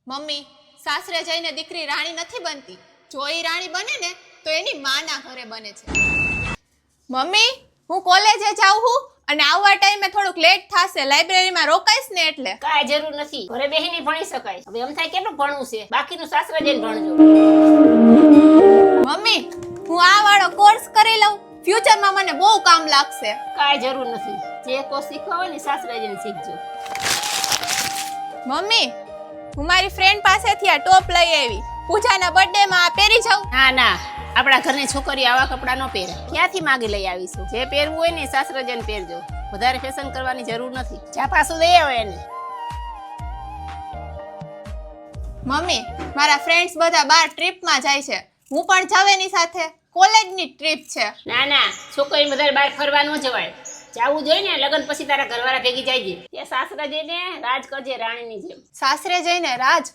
Mummy, સાસરે જઈને દીકરી રાણી નથી બનતી. જો ઈ રાણી બને ને તો એની માના ઘરે બને છે. મમ્મી, હું કોલેજે જાઉં છું અને આવવા ટાઈમે થોડુંક લેટ થશે. લાઇબ્રેરીમાં રોકાઈશ ને એટલે. કાંઈ જરૂર નથી, ઘરે બેહીને ભણી શકાય. હવે એમ થાય કેટલું ભણવું છે, બાકીનું સાસરે જઈને ભણજો. મમ્મી, હું આ વાળો કોર્સ કરી લઉં. ફ્યુચરમાં મને બહુ કામ લાગશે. કાંઈ જરૂર નથી, જે કોર્સ શીખવા હોય ને સાસરે જઈને શીખજો. મમ્મી, હું મારી ફ્રેન્ડ પાસેથી આ ટોપ લઈ આવી. પૂજાના બર્થડે માં આ પહેરી જાઉં. ના ના, આપણા ઘરની છોકરી આવા કપડાં ન પહેરે. ક્યાંથી માગી લઈ આવીશું? જે પહેરવું હોય ને સાસરે જઈને પહેરજો. વધારે ફેશન કરવાની જરૂર નથી. જ્યાં પાછું દઈ આવે એને. મમ્મી, મારા ફ્રેન્ડ્સ બધા બાર ટ્રીપમાં જાય છે. હું પણ જાવ એની સાથે. કોલેજની ટ્રીપ છે. ના ના, છોકરી વધારે બહાર ફરવા ન જવાય. જાવું જોઈએ ને લગન પછી તારા ઘરવાળા ભેગી જાય છે. ત્યાં સાસરે જઈને રાજ કરજે રાણીની જેમ. સાસરે જઈને રાજ?